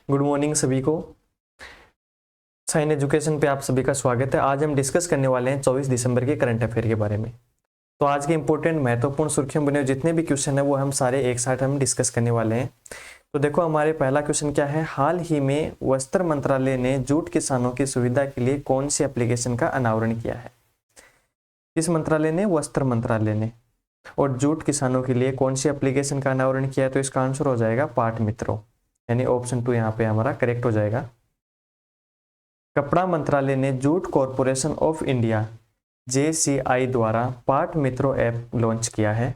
Good morning सभी को। Sign education पे आप सभी का स्वागत है। आज हम डिस्कस करने वाले हैं 24 दिसंबर के करंट अफेयर के बारे में। तो आज के इंपॉर्टेंट महत्वपूर्ण सुर्खियों बने जितने भी क्वेश्चन है वो हम सारे एक साथ हम डिस्कस करने वाले हैं। तो देखो हमारे पहला क्वेश्चन क्या है, हाल ही में वस्त्र मंत्रालय ने जूट किसानों की सुविधा के लिए कौन सी एप्लीकेशन का अनावरण किया है। किस मंत्रालय ने? वस्त्र मंत्रालय ने। और जूट किसानों के लिए कौन सी एप्लीकेशन का अनावरण किया है? तो इसका आंसर हो जाएगा पाट मित्रों, यानी ऑप्शन 2 यहाँ पे हमारा करेक्ट हो जाएगा। कपड़ा मंत्रालय ने jute corporation of India JCI द्वारा पाट मित्रों ऐप लॉन्च किया है,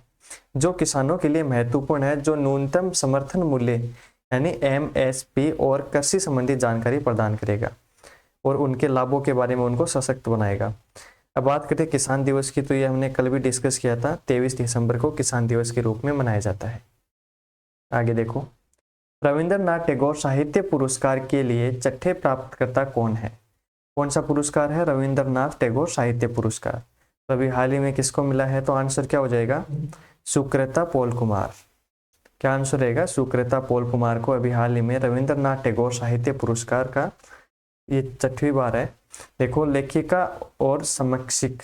जो किसानों के लिए महत्वपूर्ण है, जो न्यूनतम समर्थन मूल्य यानी MSP और कृषि संबंधी जानकारी प्रदान करेगा और उनके लाभों के बारे में उनको सशक्त बनाएगा। अब बात करते हैं किसान दिवस की, तो ये हमने कल भी डिस्कस किया था। 23 दिसंबर को किसान दिवस के रूप में मनाया जाता है। आगे देखो, रविंद्रनाथ टैगोर साहित्य पुरस्कार के लिए छठे प्राप्तकर्ता कौन है? कौन सा पुरस्कार है? रविंद्रनाथ टैगोर साहित्य पुरस्कार। तो अभी हाल ही में किसको मिला है? तो आंसर क्या हो जाएगा? सुकृता पॉल कुमार। क्या आंसर रहेगा? सुकृता पॉल कुमार को अभी हाल ही में रविंद्रनाथ टैगोर साहित्य पुरस्कार का ये 6वीं बार है। देखो, लेखिका और समीक्षक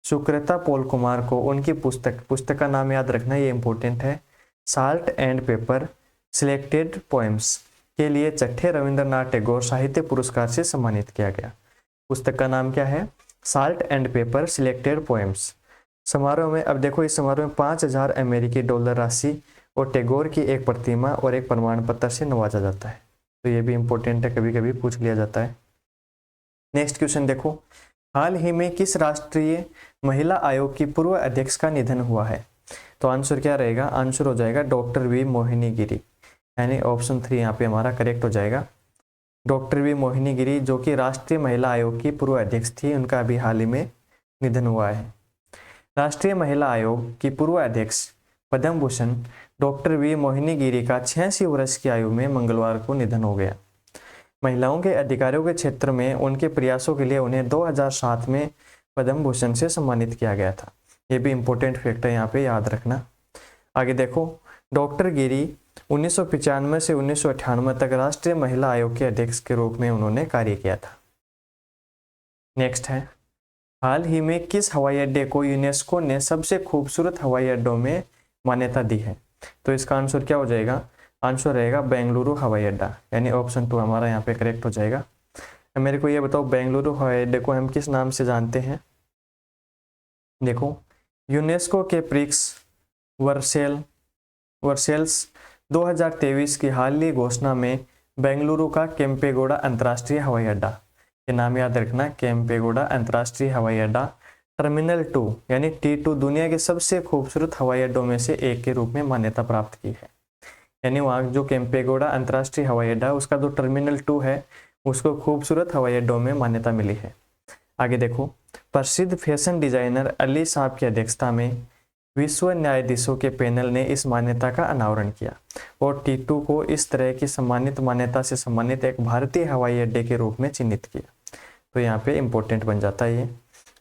सुकृता पॉल कुमार को उनकी पुस्तक का नाम याद रखना, ये इंपॉर्टेंट है। Salt and paper selected poems के लिए छठे रविंद्रनाथ टैगोर साहित्य पुरस्कार से सम्मानित किया गया। पुस्तक का नाम क्या है? Salt and paper selected poems. समारोह में, अब देखो, इस समारोह में 5,000 अमेरिकी डॉलर राशि और टैगोर की एक प्रतिमा और एक प्रमाण पत्र से नवाजा जाता है। तो ये भी इंपॉर्टेंट है, कभी कभी पूछ लिया जाता है। नेक्स्ट क्वेश्चन देखो, हाल ही में किस राष्ट्रीय महिला आयोग की पूर्व अध्यक्ष का निधन हुआ है? तो आंसर क्या रहेगा? आंसर हो जाएगा डॉक्टर वी मोहिनी गिरी, यानी ऑप्शन 3 यहाँ पे हमारा करेक्ट हो जाएगा। डॉक्टर वी मोहिनी गिरी, जो कि राष्ट्रीय महिला आयोग की पूर्व अध्यक्ष थी, उनका अभी हाल ही में निधन हुआ है। राष्ट्रीय महिला आयोग की पूर्व अध्यक्ष पद्म भूषण डॉक्टर वी मोहिनी गिरी का 86 वर्ष की आयु में मंगलवार को निधन हो गया। महिलाओं के अधिकारों के क्षेत्र में उनके प्रयासों के लिए उन्हें 2007 में पद्म भूषण से सम्मानित किया गया था। ये भी इंपॉर्टेंट फैक्ट है, यहाँ पे याद रखना। आगे देखो, डॉक्टर गिरी 1995 से 1998 तक राष्ट्रीय महिला आयोग के अध्यक्ष के रूप में उन्होंने कार्य किया था। नेक्स्ट है, हाल ही में किस हवाई अड्डे को यूनेस्को ने सबसे खूबसूरत हवाई अड्डों में मान्यता दी है? तो इसका आंसर क्या हो जाएगा? आंसर रहेगा बेंगलुरु हवाई अड्डा, यानी ऑप्शन 2 हमारा यहाँ पे करेक्ट हो जाएगा। मेरे को ये बताओ, बेंगलुरु हवाई अड्डे को हम किस नाम से जानते हैं? देखो, यूनेस्को के प्रिक्स वर्सेल्स 2023 की हाल ही घोषणा में बेंगलुरु का केम्पेगौड़ा अंतर्राष्ट्रीय हवाई अड्डा, ये नाम याद रखना, केम्पेगौड़ा अंतर्राष्ट्रीय हवाई अड्डा टर्मिनल 2 यानी T2 दुनिया के सबसे खूबसूरत हवाई अड्डों में से एक के रूप में मान्यता प्राप्त की है। यानी वहाँ जो केम्पेगौड़ा अंतर्राष्ट्रीय हवाई अड्डा उसका जो टर्मिनल 2 है उसको खूबसूरत हवाई अड्डों में मान्यता मिली है। आगे देखो, प्रसिद्ध फैशन डिजाइनर अली साहब की अध्यक्षता में विश्व न्यायाधीशों के पैनल ने इस मान्यता का अनावरण किया और T2 को इस तरह की सम्मानित मान्यता से सम्मानित एक भारतीय हवाई अड्डे के रूप में चिन्हित किया। तो यहाँ पे इंपॉर्टेंट बन जाता है ये।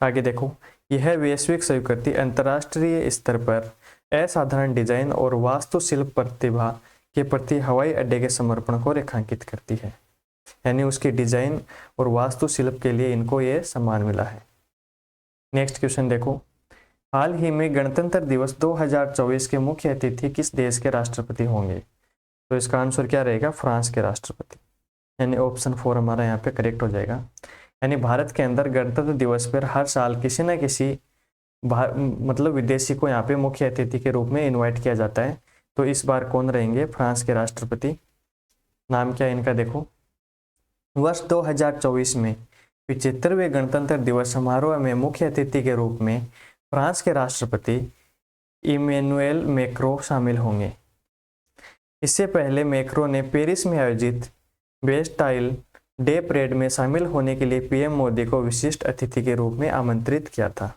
आगे देखो, यह वैश्विक स्वीकृति अंतर्राष्ट्रीय स्तर पर असाधारण डिजाइन और वास्तुशिल्प प्रतिभा के प्रति हवाई अड्डे के समर्पण को रेखांकित करती है, यानी उसकी डिजाइन और वास्तुशिल्प के लिए इनको ये सम्मान मिला है। नेक्स्ट क्वेश्चन देखो, हाल ही में गणतंत्र दिवस 2024 के मुख्य अतिथि किस देश के राष्ट्रपति होंगे? तो इसका आंसर क्या रहेगा? फ्रांस के राष्ट्रपति, यानी ऑप्शन 4 हमारा यहाँ पे करेक्ट हो जाएगा। यानी भारत के अंदर गणतंत्र दिवस पर हर साल किसी न किसी मतलब विदेशी को यहाँ पे मुख्य अतिथि के रूप में इनवाइट किया जाता है। तो इस बार कौन रहेंगे? फ्रांस के राष्ट्रपति। नाम क्या है इनका? देखो, वर्ष 2024 में 75वें गणतंत्र दिवस समारोह में मुख्य अतिथि के रूप में फ्रांस के राष्ट्रपति इमैनुएल मैक्रों शामिल होंगे। इससे पहले मैक्रों ने पेरिस में आयोजित बेस्टाइल डे परेड में शामिल होने के लिए पीएम मोदी को विशिष्ट अतिथि के रूप में आमंत्रित किया था।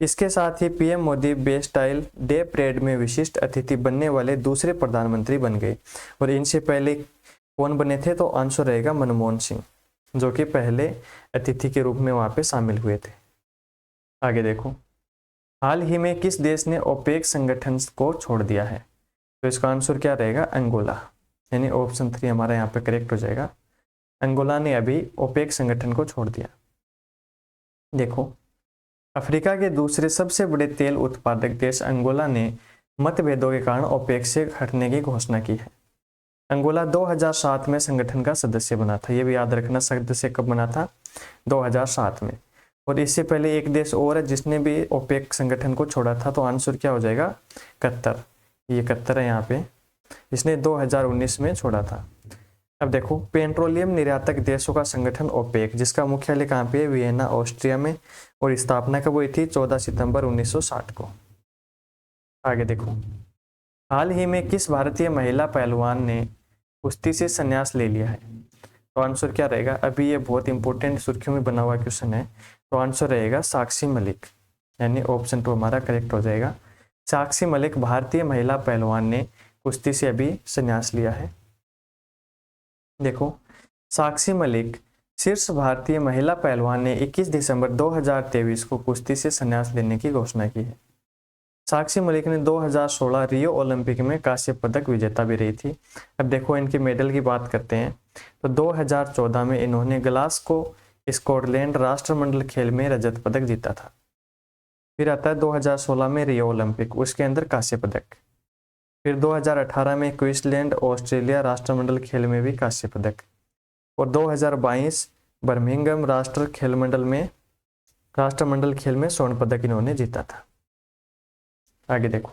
इसके साथ ही PM Modi Bastille day parade में विशिष्ट अतिथि बनने वाले दूसरे प्रधानमंत्री बन गए। और इनसे पहले कौन बने थे? तो आंसर रहेगा मनमोहन सिंह, जो कि पहले अतिथि के रूप में वहां पे शामिल हुए थे। आगे देखो, हाल ही में किस देश ने ओपेक संगठन को छोड़ दिया है? तो इसका आंसर क्या रहेगा? अंगोला। यानी ऑप्शन 3 हमारा यहाँ पे करेक्ट हो जाएगा। अंगोला ने अभी ओपेक संगठन को छोड़ दिया। देखो, अफ्रीका के दूसरे सबसे बड़े तेल उत्पादक देश अंगोला ने मतभेदों के कारण ओपेक से हटने की घोषणा की है। अंगोला 2007 में संगठन का सदस्य बना था। ये भी याद रखना, सदस्य कब बना था? 2007 में। और इससे पहले एक देश और है जिसने भी ओपेक संगठन को छोड़ा था, तो आंसर क्या हो जाएगा? कतर। ये कतर है यहाँ पे, इसने 2019 में छोड़ा था। अब देखो, पेट्रोलियम निर्यातक देशों का संगठन ओपेक, जिसका मुख्यालय कहाँ पे है? वियना, ऑस्ट्रिया में, और स्थापना कब हुई थी? 14 सितंबर 1960 को। आगे देखो, हाल ही में किस भारतीय महिला पहलवान ने कुश्ती से संन्यास ले लिया है? तो आंसर क्या रहेगा? अभी ये बहुत इंपॉर्टेंट सुर्खियों में बना हुआ क्वेश्चन है, तो आंसर रहेगा साक्षी मलिक, यानी ऑप्शन 2 हमारा करेक्ट हो जाएगा। साक्षी मलिक भारतीय महिला पहलवान ने कुश्ती से अभी संन्यास लिया है। देखो, साक्षी मलिक शीर्ष भारतीय महिला पहलवान ने 21 दिसंबर 2023 को कुश्ती से संन्यास लेने की घोषणा की है। साक्षी मलिक ने 2016 रियो ओलंपिक में कांस्य पदक विजेता भी रही थी। अब देखो, इनके मेडल की बात करते हैं तो 2014 में इन्होंने ग्लासगो स्कॉटलैंड राष्ट्रमंडल खेल में रजत पदक जीता था। फिर आता है 2016 में रियो ओलंपिक, उसके अंदर कांस्य पदक। फिर 2018 में क्वींसलैंड ऑस्ट्रेलिया राष्ट्रमंडल खेल में भी कांस्य पदक, और 2022 बर्मिंघम राष्ट्रमंडल खेल में स्वर्ण पदक इन्होंने जीता था। आगे देखो,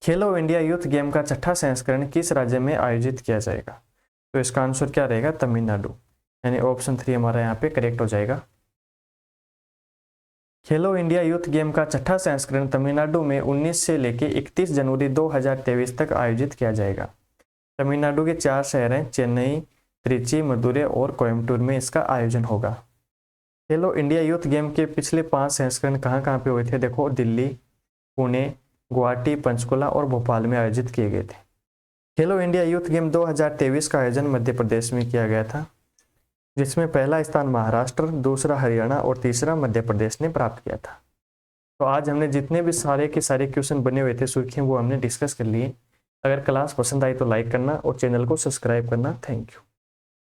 खेलो इंडिया यूथ गेम का 6ठा संस्करण किस राज्य में आयोजित किया जाएगा? तो इसका आंसर क्या रहेगा? तमिलनाडु, यानी ऑप्शन 3 हमारा यहाँ पे करेक्ट हो जाएगा। खेलो इंडिया यूथ गेम का 6ठा संस्करण तमिलनाडु में 19 से लेके 31 जनवरी 2023 तक आयोजित किया जाएगा। तमिलनाडु के 4 शहर हैं, चेन्नई, त्रिची, मदुरै और कोयम्बटूर में इसका आयोजन होगा। खेलो इंडिया यूथ गेम के पिछले 5 संस्करण कहाँ कहाँ पे हुए थे? देखो, दिल्ली, पुणे, गुवाहाटी, पंचकुला और भोपाल में आयोजित किए गए थे। खेलो इंडिया यूथ गेम 2023 का आयोजन मध्य प्रदेश में किया गया था, जिसमें पहला स्थान महाराष्ट्र, दूसरा हरियाणा और तीसरा मध्य प्रदेश ने प्राप्त किया था। तो आज हमने जितने भी सारे के सारे क्वेश्चन बने हुए थे सुर्खियां, वो हमने डिस्कस कर लिए। अगर क्लास पसंद आई तो लाइक करना और चैनल को सब्सक्राइब करना। Thank you.